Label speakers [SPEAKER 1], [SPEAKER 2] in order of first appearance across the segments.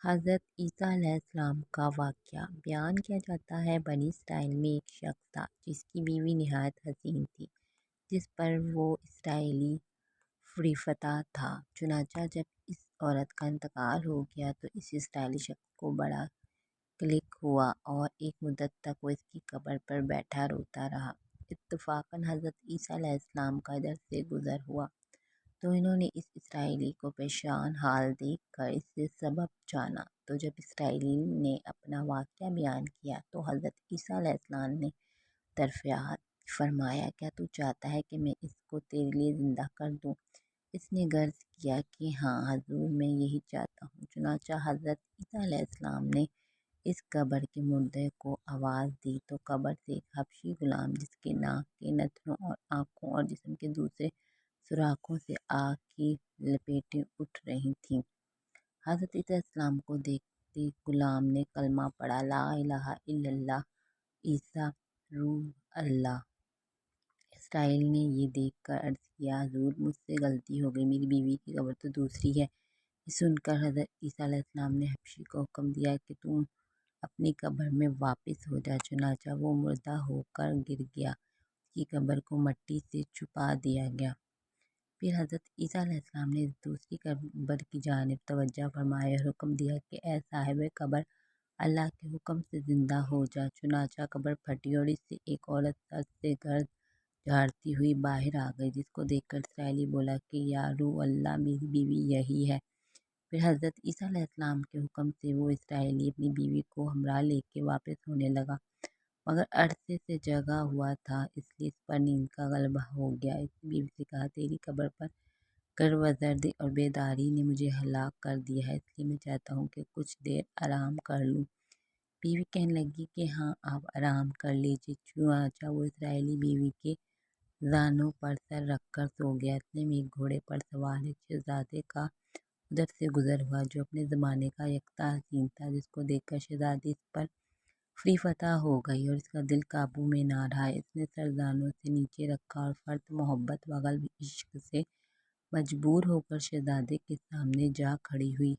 [SPEAKER 1] حضرت عیسیٰ علیہ السلام کا واقعہ بیان کیا جاتا ہے۔ بنی اسرائیل میں ایک شخص تھا جس کی بیوی نہایت حسین تھی، جس پر وہ اسرائیلی فریفتہ تھا۔ چنانچہ جب اس عورت کا انتقال ہو گیا تو اس اسرائیلی شخص کو بڑا کلک ہوا اور ایک مدت تک وہ اس کی قبر پر بیٹھا روتا رہا۔ اتفاقاً حضرت عیسیٰ علیہ السلام کا ادھر سے گزر ہوا تو انہوں نے اس اسرائیلی کو پریشان حال دیکھ کر اس سے سبب جانا۔ تو جب اسرائیلی نے اپنا واقعہ بیان کیا تو حضرت عیسیٰ علیہ السلام نے ترفعات فرمایا، کیا تو چاہتا ہے کہ میں اس کو تیرے لیے زندہ کر دوں؟ اس نے عرض کیا کہ ہاں حضور، میں یہی چاہتا ہوں۔ چنانچہ حضرت عیسیٰ علیہ السلام نے اس قبر کے مردے کو آواز دی تو قبر سے ایک حبشی غلام، جس کے ناک کے نتنوں اور آنکھوں اور جسم کے دوسرے سوراخوں سے آگ کی لپیٹیں اٹھ رہی تھیں، حضرت عیسیٰ علیہ السلام کو دیکھتے غلام نے کلمہ پڑھا، لا الہ الا اللہ عیسیٰ روح اللہ۔ اسرائیل نے یہ دیکھ کر عرض کیا، حضور مجھ سے غلطی ہو گئی، میری بیوی کی قبر تو دوسری ہے۔ یہ سن کر حضرت عیسیٰ علیہ السلام نے حبشی کو حکم دیا کہ تم اپنی قبر میں واپس ہو جا۔ چنانچہ وہ مردہ ہو کر گر گیا، اس کی قبر کو مٹی سے چھپا دیا گیا۔ پھر حضرت عیسیٰ علیہ السلام نے دوسری قبر کی جانب توجہ فرمایا اور حکم دیا کہ اے صاحب قبر، اللہ کے حکم سے زندہ ہو جا۔ چنانچہ قبر پھٹی اور اس سے ایک عورت سر سے گرد جھاڑتی ہوئی باہر آ گئی، جس کو دیکھ کر اسرائیلی بولا کہ یا روح اللہ، میری بیوی یہی ہے۔ پھر حضرت عیسیٰ علیہ السلام کے حکم سے وہ اسرائیلی اپنی بیوی کو ہمراہ لے کے واپس ہونے لگا، مگر عرصے سے جگا ہوا تھا، اس لیے اس پر نیند کا غلبہ ہو گیا۔ اس نے بیوی سے کہا، تیری قبر پر کروزردی اور بیداری نے مجھے ہلاک کر دیا ہے، اس لیے میں چاہتا ہوں کہ کچھ دیر آرام کر لوں۔ بیوی کہنے لگی کہ ہاں آپ آرام کر لیجیے۔ چنانچہ وہ اسرائیلی بیوی کے زانوں پر سر رکھ کر سو گیا۔ اتنے میں ایک گھوڑے پر سوار ایک شہزادے کا ادھر سے گزر ہوا، جو اپنے زمانے کا یکتا حسین تھا، جس کو دیکھ کر شہزادی اس پر فریفتہ ہو گئی اور اس کا دل قابو میں نہ رہا۔ اس نے سر زانوں سے نیچے رکھا اور فرط محبت و غلب عشق سے مجبور ہو کر شہزادے کے سامنے جا کھڑی ہوئی۔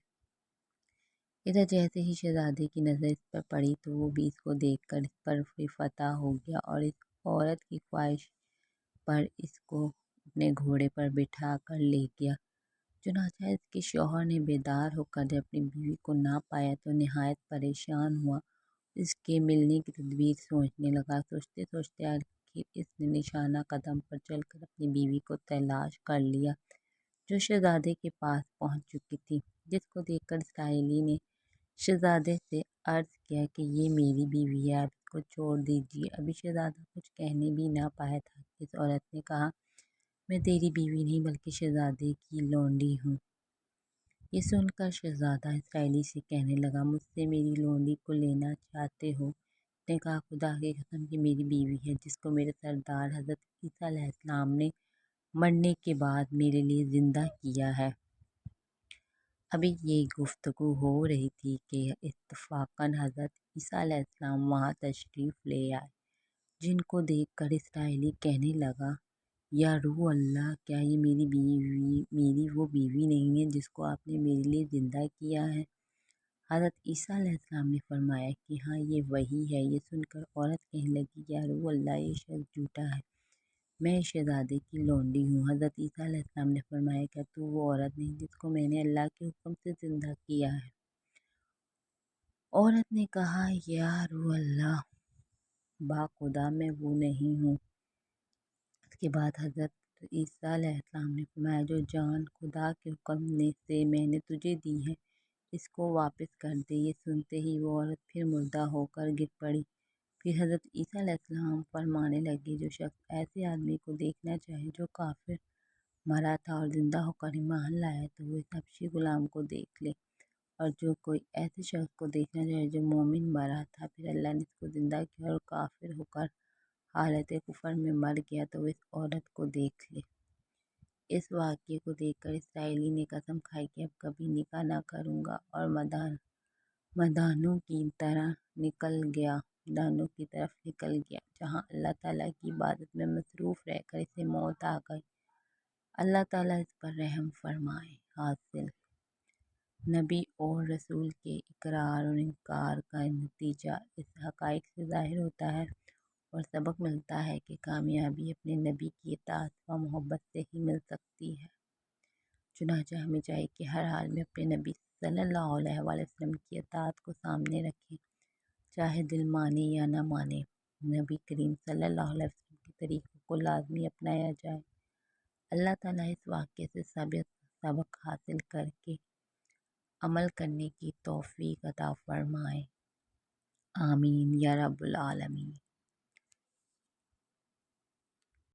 [SPEAKER 1] ادھر جیسے ہی شہزادے کی نظر اس پر پڑی تو وہ بھی اس کو دیکھ کر اس پر فریفتہ ہو گیا اور اس عورت کی خواہش پر اس کو اپنے گھوڑے پر بٹھا کر لے گیا۔ چنانچہ اس کے شوہر نے بیدار ہو کر جب اپنی بیوی کو نہ پایا تو نہایت پریشان ہوا، اس کے ملنے کی تدبیر سوچنے لگا۔ سوچتے سوچتے آخر اس نے نشانہ قدم پر چل کر اپنی بیوی کو تلاش کر لیا، جو شہزادے کے پاس پہنچ چکی تھی، جس کو دیکھ کر اسرائیلی نے شہزادے سے عرض کیا کہ یہ میری بیوی ہے، آپ اس کو چھوڑ دیجیے۔ ابھی شہزادہ کچھ کہنے بھی نہ پایا تھا کہ اس عورت نے کہا، میں تیری بیوی نہیں بلکہ شہزادے کی لونڈی ہوں۔ یہ سن کر شہزادہ اسرائیلی سے کہنے لگا، مجھ سے میری لونڈی کو لینا چاہتے ہو؟ اس نے کہا، خدا کی قسم کہ میری بیوی ہے، جس کو میرے سردار حضرت عیسیٰ علیہ السلام نے مرنے کے بعد میرے لیے زندہ کیا ہے۔ ابھی یہ گفتگو ہو رہی تھی کہ اتفاقاً حضرت عیسیٰ علیہ السلام وہاں تشریف لے آئے، جن کو دیکھ کر اسرائیلی کہنے لگا، یا روح اللہ، کیا یہ میری وہ بیوی نہیں ہے جس کو آپ نے میرے لیے زندہ کیا ہے؟ حضرت عیسیٰ علیہ السلام نے فرمایا کہ ہاں یہ وہی ہے۔ یہ سن کر عورت کہنے لگی، یا روح اللہ، یہ شخص جھوٹا ہے، میں شہزادے کی لونڈی ہوں۔ حضرت عیسیٰ علیہ السلام نے فرمایا، کیا تو وہ عورت نہیں جس کو میں نے اللہ کے حکم سے زندہ کیا ہے؟ عورت نے کہا، یا روح اللہ، باخدا میں وہ نہیں ہوں۔ اس کے بعد حضرت عیسیٰ علیہ السلام نے فرمایا، جو جان خدا کے حکم سے میں نے تجھے دی ہے، اس کو واپس کر دے۔ یہ سنتے ہی وہ عورت پھر مردہ ہو کر گر پڑی۔ پھر حضرت عیسیٰ علیہ السلام فرمانے لگے، جو شخص ایسے آدمی کو دیکھنا چاہے جو کافر مرا تھا اور زندہ ہو کر ایمان لایا تو وہ اس حبشی غلام کو دیکھ لے، اور جو کوئی ایسے شخص کو دیکھنا چاہے جو مومن مرا تھا، پھر اللہ نے اس کو زندہ کیا اور کافر ہو کر حالت کفر میں مر گیا تو وہ اس عورت کو دیکھ لے۔ اس واقعے کو دیکھ کر اسرائیلی نے قسم کھائی کہ اب کبھی نکاح نہ کروں گا، اور میدانوں کی طرف نکل گیا، جہاں اللہ تعالیٰ کی عبادت میں مصروف رہ کر اسے موت آ گئی۔ اللہ تعالیٰ اس پر رحم فرمائے۔ حاصل نبی اور رسول کے اقرار اور انکار کا نتیجہ اس حقائق سے ظاہر ہوتا ہے اور سبق ملتا ہے کہ کامیابی اپنے نبی کی اطاعت و محبت سے ہی مل سکتی ہے۔ چنانچہ ہمیں چاہیے کہ ہر حال میں اپنے نبی صلی اللہ علیہ وآلہ وسلم کی اطاعت کو سامنے رکھیں، چاہے دل مانے یا نہ مانے۔ نبی کریم صلی اللہ علیہ وسلم کے طریقوں کو لازمی اپنایا جائے۔ اللہ تعالیٰ اس واقعے سے سبق حاصل کر کے عمل کرنے کی توفیق عطا فرمائے۔ آمین یا رب العالمین۔